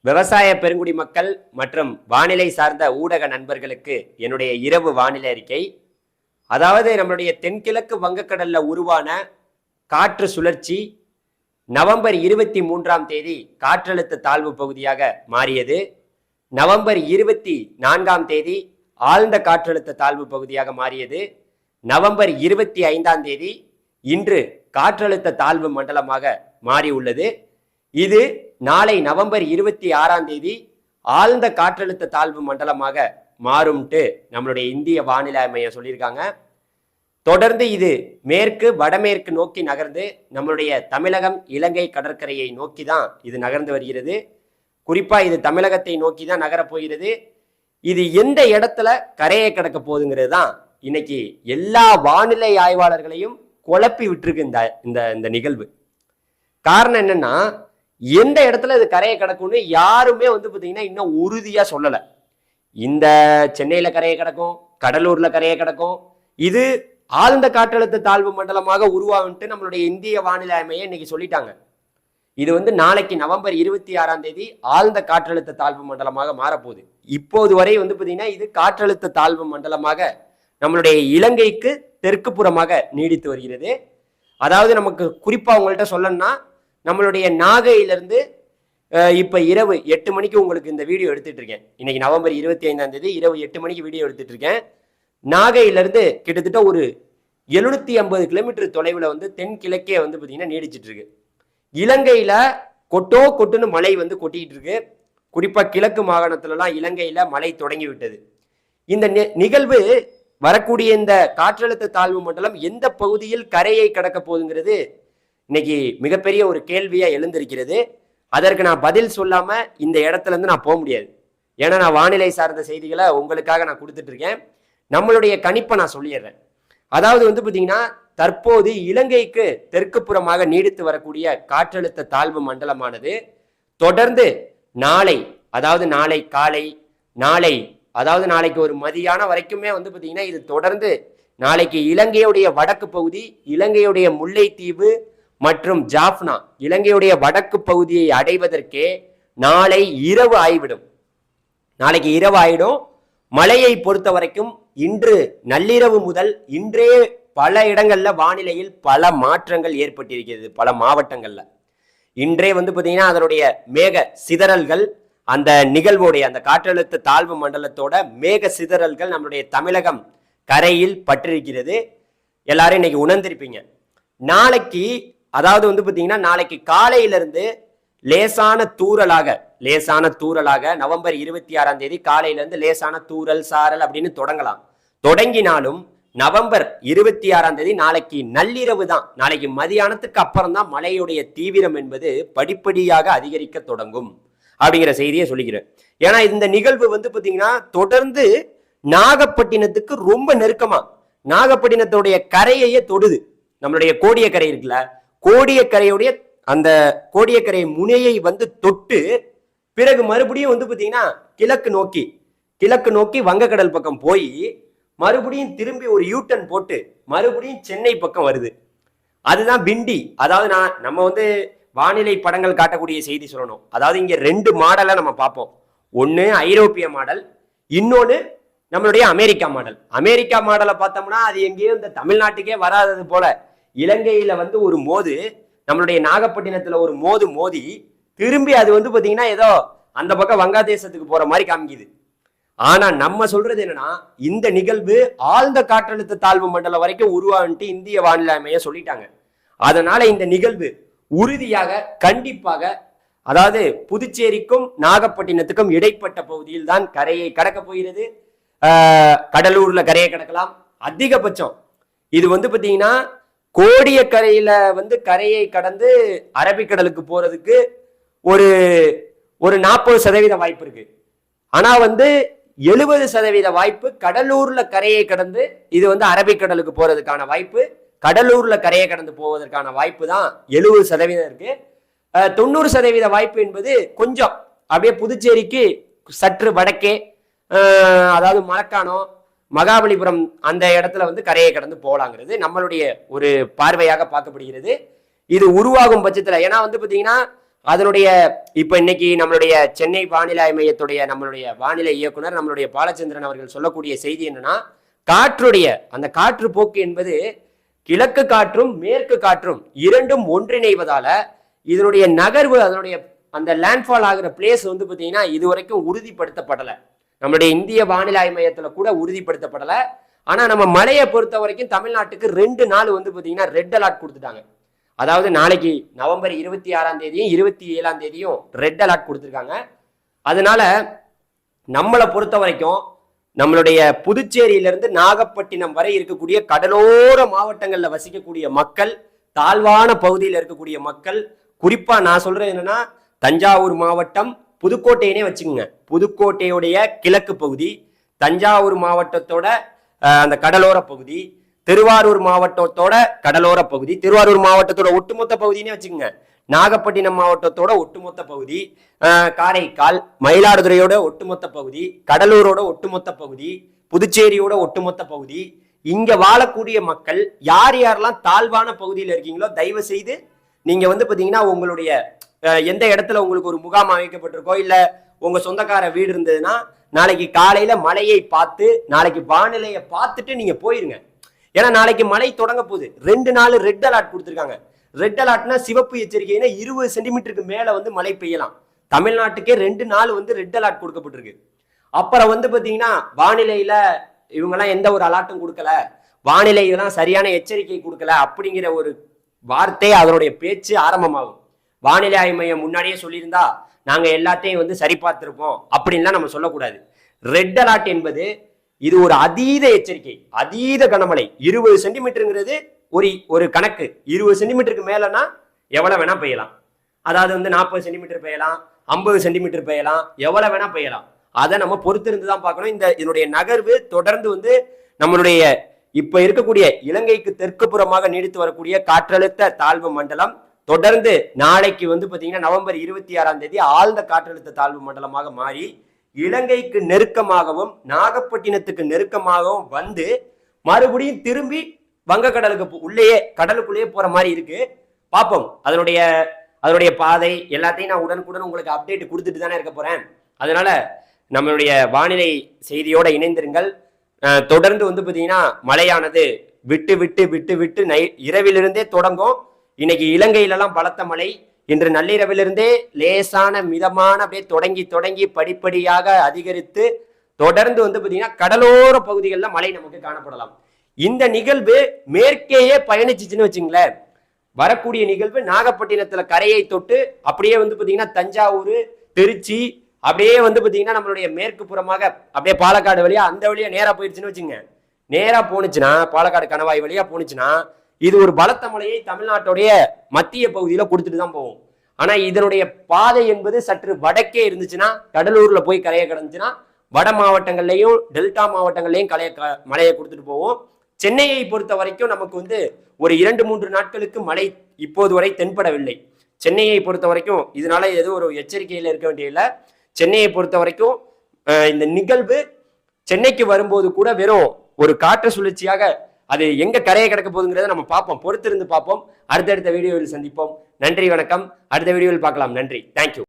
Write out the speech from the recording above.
விவசாய பெருங்குடி மக்கள் மற்றும் வானிலை சார்ந்த ஊடக நண்பர்களுக்கு என்னுடைய இரவு வானிலை அறிக்கை. அதாவது நம்மளுடைய தென்கிழக்கு வங்கக்கடல்ல உருவான காற்று சுழற்சி நவம்பர் 23ஆம் தேதி காற்றழுத்த தாழ்வு பகுதியாக மாறியது. நவம்பர் 24ஆம் தேதி ஆழ்ந்த காற்றழுத்த தாழ்வு பகுதியாக மாறியது. நவம்பர் 25ஆம் தேதி இன்று காற்றழுத்த தாழ்வு மண்டலமாக மாறியுள்ளது. இது நாளை நவம்பர் 26ஆம் தேதி ஆழ்ந்த காற்றழுத்த தாழ்வு மண்டலமாக மாறும்ட்டு நம்மளுடைய இந்திய வானிலை மையம் சொல்லியிருக்காங்க. தொடர்ந்து இது மேற்கு வடமேற்கு நோக்கி நகர்ந்து நம்மளுடைய தமிழகம் இலங்கை கடற்கரையை நோக்கி தான் இது நகர்ந்து வருகிறது. குறிப்பா இது தமிழகத்தை நோக்கி தான் நகரப்போகிறது. இது எந்த இடத்துல கரையை கடக்க போகுதுங்கிறது தான் இன்னைக்கு எல்லா வானிலை ஆய்வாளர்களையும் குழப்பி விட்டுருக்கு இந்த நிகழ்வு. காரணம் என்னன்னா, எந்த இடத்துல இது கரையை கடக்கும்னு யாருமே பார்த்தீங்கன்னா இன்னும் உறுதியா சொல்லல. இந்த சென்னையில கரையை கடக்கும், கடலூர்ல கரையை கடக்கும், இது ஆழ்ந்த காற்றழுத்த தாழ்வு மண்டலமாக உருவாகும்ட்டு நம்மளுடைய இந்திய வானிலை மையம் இன்னைக்கு சொல்லிட்டாங்க. இது நாளைக்கு நவம்பர் 26ஆம் தேதி ஆழ்ந்த காற்றழுத்த தாழ்வு மண்டலமாக மாறப்போகுது. இப்போது வரை பார்த்தீங்கன்னா இது காற்றழுத்த தாழ்வு மண்டலமாக நம்மளுடைய இலங்கைக்கு தெற்கு புறமாக நீடித்து வருகிறது. அதாவது நமக்கு குறிப்பா உங்கள்கிட்ட சொல்லணும்னா, நம்மளுடைய நாகையிலிருந்து இப்ப இரவு 8 மணிக்கு உங்களுக்கு இந்த வீடியோ எடுத்துட்டு இருக்கேன். இன்னைக்கு நவம்பர் 25ஆம் தேதி இரவு 8 மணிக்கு வீடியோ எடுத்துட்டு இருக்கேன். நாகையிலிருந்து கிட்டத்தட்ட ஒரு 750 கிலோமீட்டர் தொலைவில் தென்கிழக்கே பார்த்தீங்கன்னா நீடிச்சிட்டு இருக்கு. இலங்கையில கொட்டுன்னு மழை கொட்டிக்கிட்டு இருக்கு. குறிப்பா கிழக்கு மாகாணத்துலலாம் இலங்கையில மழை தொடங்கி விட்டது. இந்த நிகழ்வு வரக்கூடிய இந்த காற்றழுத்த தாழ்வு மண்டலம் எந்த பகுதியில் கரையை கடக்க போகுதுங்கிறது இன்னைக்கு மிகப்பெரிய ஒரு கேள்வியா எழுந்திருக்கிறது. அதற்கு நான் பதில் சொல்லாம இந்த இடத்துல இருந்து நான் போக முடியாது. ஏன்னா நான் வானிலை சார்ந்த செய்திகளை உங்களுக்காக நான் கொடுத்துட்டு இருக்கேன். நம்மளுடைய கணிப்பை நான் சொல்லிடுறேன். அதாவது பார்த்தீங்கன்னா, தற்போது இலங்கைக்கு தெற்கு புறமாக நீடித்து வரக்கூடிய காற்றழுத்த தாழ்வு மண்டலமானது தொடர்ந்து நாளை, அதாவது நாளை காலை, நாளைக்கு ஒரு மதியான வரைக்குமே பார்த்தீங்கன்னா இது தொடர்ந்து நாளைக்கு இலங்கையுடைய வடக்கு பகுதி, இலங்கையுடைய முல்லைத்தீவு மற்றும் ஜாஃப்னா, இலங்கையுடைய வடக்கு பகுதியை அடைவதற்கே நாளை இரவு ஆகிவிடும். நாளைக்கு இரவு ஆயிடும். மழையை பொறுத்த வரைக்கும் இன்று நள்ளிரவு முதல் இன்றே பல இடங்கள்ல வானிலையில் பல மாற்றங்கள் ஏற்பட்டிருக்கிறது. பல மாவட்டங்கள்ல இன்றே பார்த்தீங்கன்னா அதனுடைய மேக சிதறல்கள், அந்த நிகழ்வோடைய அந்த காற்றழுத்த தாழ்வு மண்டலத்தோட மேக சிதறல்கள் நம்மளுடைய தமிழகம் கரையில் பற்றிருக்கிறது. எல்லாரும் இன்னைக்கு உணர்ந்திருப்பீங்க. நாளைக்கு அதாவது பார்த்தீங்கன்னா நாளைக்கு காலையிலிருந்து லேசான தூறலாக நவம்பர் 26ஆம் தேதி காலையிலிருந்து லேசான தூறல் சாரல் அப்படின்னு தொடங்கலாம். தொடங்கினாலும் நவம்பர் 26ஆம் தேதி நாளைக்கு நள்ளிரவு தான், நாளைக்கு மதியானத்துக்கு அப்புறம் தான் மழையுடைய தீவிரம் என்பது படிப்படியாக அதிகரிக்க தொடங்கும் அப்படிங்கிற செய்தியை சொல்லிக்கிறேன். ஏன்னா இந்த நிகழ்வு பார்த்தீங்கன்னா தொடர்ந்து நாகப்பட்டினத்துக்கு ரொம்ப நெருக்கமா, நாகப்பட்டினத்துடைய கரையையே தொடுது. நம்மளுடைய கோடியக்கரை இருக்குல்ல, கோடியக்கரையுடைய அந்த கோடியக்கரை முனையை தொட்டு பிறகு மறுபடியும் பார்த்தீங்கன்னா கிழக்கு நோக்கி வங்கக்கடல் பக்கம் போய் மறுபடியும் திரும்பி ஒரு யூட்டன் போட்டு மறுபடியும் சென்னை பக்கம் வருது. அதுதான் பிண்டி. அதாவது நம்ம வானிலை படங்கள் காட்டக்கூடிய செய்தி சொல்லணும். அதாவது இங்க 2 மாடலை நம்ம பார்ப்போம். ஒன்னு ஐரோப்பிய மாடல், இன்னொன்னு நம்மளுடைய அமெரிக்கா மாடல். அமெரிக்கா மாடலை பார்த்தோம்னா அது எங்கேயும் இந்த தமிழ்நாட்டுக்கே வராதது போல இலங்கையில ஒரு மோது, நம்மளுடைய நாகப்பட்டினத்துல ஒரு மோதி திரும்பி அது பார்த்தீங்கன்னா ஏதோ அந்த பக்கம் வங்காதேசத்துக்கு போற மாதிரி காமிக்குது. ஆனா நம்ம சொல்றது என்னன்னா, இந்த நிகழ்வு ஆழ்ந்த காற்றழுத்த தாழ்வு மண்டலம் வரைக்கும் உருவான்ட்டு இந்திய வானிலை மையம் சொல்லிட்டாங்க. அதனால இந்த நிகழ்வு உறுதியாக கண்டிப்பாக, அதாவது புதுச்சேரிக்கும் நாகப்பட்டினத்துக்கும் இடைப்பட்ட பகுதியில் தான் கரையை கடக்க போகிறது. கடலூர்ல கரையை கடக்கலாம். அதிகபட்சம் இது பார்த்தீங்கன்னா கோடியக்கரையில கரையை கடந்து அரபிக்கடலுக்கு போறதுக்கு ஒரு 40% வாய்ப்பு இருக்கு. ஆனா 70% வாய்ப்பு கடலூர்ல கரையை கடந்து இது அரபிக்கடலுக்கு போறதுக்கான வாய்ப்பு, கடலூர்ல கரையை கடந்து போவதற்கான வாய்ப்பு தான் 70% இருக்கு. 90% வாய்ப்பு என்பது கொஞ்சம் அப்படியே புதுச்சேரிக்கு சற்று வடக்கே, அதாவது மரக்காணம், மகாபலிபுரம் அந்த இடத்துல கரையை கடந்து போகலாங்கிறது நம்மளுடைய ஒரு பார்வையாக பார்க்கப்படுகிறது. இது உருவாகும் பட்சத்துல, ஏன்னா பார்த்தீங்கன்னா அதனுடைய இப்ப இன்னைக்கு நம்மளுடைய சென்னை வானிலை மையத்துடைய நம்மளுடைய வானிலை இயக்குனர் நம்மளுடைய பாலச்சந்திரன் அவர்கள் சொல்லக்கூடிய செய்தி என்னன்னா, அந்த காற்று போக்கு என்பது கிழக்கு காற்றும் மேற்கு காற்றும் இரண்டும் ஒன்றிணைவதால இதனுடைய நகர்வு அதனுடைய அந்த லேண்ட்ஃபால் ஆகிற பிளேஸ் வந்து பார்த்தீங்கன்னா இதுவரைக்கும் உறுதிப்படுத்தப்படலை. நம்மளுடைய இந்திய வானிலை மையத்தில் கூட உறுதிப்படுத்தப்படலை. ஆனால் நம்ம மழையை பொறுத்த வரைக்கும் தமிழ்நாட்டுக்கு 2 நாள் வந்து பார்த்தீங்கன்னா ரெட் அலர்ட் கொடுத்துட்டாங்க. அதாவது நாளைக்கு நவம்பர் 26ஆம் தேதியும் 27ஆம் தேதியும் ரெட் அலர்ட் கொடுத்துருக்காங்க. அதனால நம்மளை பொறுத்த வரைக்கும் நம்மளுடைய புதுச்சேரியிலிருந்து நாகப்பட்டினம் வரை இருக்கக்கூடிய கடலோர மாவட்டங்களில் வசிக்கக்கூடிய மக்கள், தாழ்வான பகுதியில் இருக்கக்கூடிய மக்கள், குறிப்பா நான் சொல்றது என்னன்னா தஞ்சாவூர் மாவட்டம் புதுக்கோட்டையினே வச்சுக்கோங்க. புதுக்கோட்டையுடைய கிழக்கு பகுதி, தஞ்சாவூர் மாவட்டத்தோட அந்த கடலோர பகுதி, திருவாரூர் மாவட்டத்தோட கடலோர பகுதி, திருவாரூர் மாவட்டத்தோட ஒட்டுமொத்த பகுதினே வச்சுக்கோங்க, நாகப்பட்டினம் மாவட்டத்தோட ஒட்டுமொத்த பகுதி, காரைக்கால் மயிலாடுதுறையோட ஒட்டுமொத்த பகுதி, கடலூரோட ஒட்டுமொத்த பகுதி, புதுச்சேரியோட ஒட்டுமொத்த பகுதி, இங்க வாழக்கூடிய மக்கள் யார் யாரெல்லாம் தாழ்வான பகுதியில் இருக்கீங்களோ தயவு செய்து நீங்க வந்து பாத்தீங்கன்னா உங்களுடைய எந்த இடத்துல உங்களுக்கு ஒரு முகாம் அமைக்கப்பட்டிருக்கோ இல்ல உங்க சொந்தக்கார வீடு இருந்ததுன்னா நாளைக்கு காலையில மழையை பார்த்து நாளைக்கு வானிலையை பார்த்துட்டு நீங்க போயிருங்க. ஏன்னா நாளைக்கு மழை தொடங்க போகுது. 2 நாள் ரெட் அலர்ட் கொடுத்துருக்காங்க. ரெட் அலர்ட்னா சிவப்பு எச்சரிக்கைன்னா 20 சென்டிமீட்டருக்கு மேல வந்து மழை பெய்யலாம். தமிழ்நாட்டுக்கே 2 நாள் வந்து ரெட் அலர்ட் கொடுக்கப்பட்டிருக்கு. அப்புறம் வந்து பாத்தீங்கன்னா வானிலையில இவங்கெல்லாம் எந்த ஒரு அலர்ட்டும் கொடுக்கல, வானிலையெல்லாம் சரியான எச்சரிக்கை கொடுக்கல அப்படிங்கிற ஒரு வார்த்தை அதனுடைய பேச்சு ஆரம்பமாகும். வானிலை ஆய்வு மையம் முன்னாடியே சொல்லியிருந்தா நாங்க எல்லாத்தையும் வந்து சரி பார்த்திருப்போம் அப்படின்லாம் நம்ம சொல்லக்கூடாது. ரெட் அலர்ட் என்பது இது ஒரு அதீத எச்சரிக்கை, அதீத கனமழை. 20 சென்டிமீட்டருங்கிறது ஒரு கணக்கு. 20 சென்டிமீட்டருக்கு மேலனா எவ்வளவு வேணா பெய்யலாம். அதாவது வந்து 40 சென்டிமீட்டர் பெய்யலாம், 50 சென்டிமீட்டர் பெய்யலாம், எவ்வளவு வேணா பெய்யலாம். அதை நம்ம பொறுத்திருந்து தான் பார்க்கணும். இதனுடைய நகர்வு தொடர்ந்து வந்து நம்மளுடைய இப்ப இருக்கக்கூடிய இலங்கைக்கு தெற்கு புறமாக நீடித்து வரக்கூடிய காற்றழுத்த தாழ்வு மண்டலம் தொடர்ந்து நாளைக்கு வந்து பாத்தீங்கன்னா நவம்பர் 26ஆம் தேதி ஆழ்ந்த காற்றழுத்த தாழ்வு மண்டலமாக மாறி இலங்கைக்கு நெருக்கமாகவும் நாகப்பட்டினத்துக்கு நெருக்கமாகவும் வந்து மறுபடியும் திரும்பி வங்கக்கடலுக்கு கடலுக்குள்ளேயே போற மாதிரி இருக்கு. பார்ப்போம். அதனுடைய பாதை எல்லாத்தையும் நான் உடனுக்குடன் உங்களுக்கு அப்டேட் கொடுத்துட்டு தானே இருக்க போறேன். அதனால நம்மளுடைய வானிலை செய்தியோட இணைந்திருங்கள். தொடர்ந்து வந்து பாத்தீங்கன்னா மழையானது விட்டு விட்டு விட்டு விட்டு இரவிலிருந்தே தொடங்கும். இன்னைக்கு இலங்கையிலெல்லாம் பலத்த மழை, இன்று நள்ளிரவிலிருந்தே லேசான மிதமான அப்படியே தொடங்கி தொடங்கி படிப்படியாக அதிகரித்து தொடர்ந்து வந்து பாத்தீங்கன்னா கடலோர பகுதிகளில் மழை நமக்கு காணப்படலாம். இந்த நிகழ்வு மேற்கேயே பயணிச்சுன்னு வச்சுங்களேன், வரக்கூடிய நிகழ்வு நாகப்பட்டினத்துல கரையை தொட்டு அப்படியே வந்து பாத்தீங்கன்னா தஞ்சாவூர், திருச்சி, அப்படியே வந்து பாத்தீங்கன்னா நம்மளுடைய மேற்கு புறமாக அப்படியே பாலக்காடு வழியா அந்த வழியா நேரா போயிடுச்சுன்னு வச்சுங்க. நேரா போனுச்சுன்னா பாலக்காடு கணவாய் வழியா போனுச்சுன்னா இது ஒரு பலத்த மழையை தமிழ்நாட்டுடைய மத்திய பகுதியில கொடுத்துட்டு தான் போகும். ஆனா இதனுடைய பாதை என்பது சற்று வடக்கே இருந்துச்சுன்னா, கடலூர்ல போய் கரையை கடந்துச்சுன்னா வட மாவட்டங்கள்லையும் டெல்டா மாவட்டங்கள்லையும் மழையை கொடுத்துட்டு போவோம். சென்னையை பொறுத்த வரைக்கும் நமக்கு வந்து ஒரு 2-3 நாட்களுக்கு மழை இப்போது வரை தென்படவில்லை. சென்னையை பொறுத்த வரைக்கும் இதனால ஏதோ ஒரு எச்சரிக்கையில் இருக்க வேண்டிய இல்லை. சென்னையை பொறுத்த வரைக்கும் இந்த நிகழ்வு சென்னைக்கு வரும்போது கூட வெறும் ஒரு காற்று சுழற்சியாக அது எங்க கரையை கிடக்க போகுதுங்கிறத நம்ம பார்ப்போம். பொறுத்திருந்து பார்ப்போம். அடுத்தடுத்த வீடியோவில் சந்திப்போம். நன்றி, வணக்கம். அடுத்த வீடியோவில் பார்க்கலாம். நன்றி, தேங்க்யூ.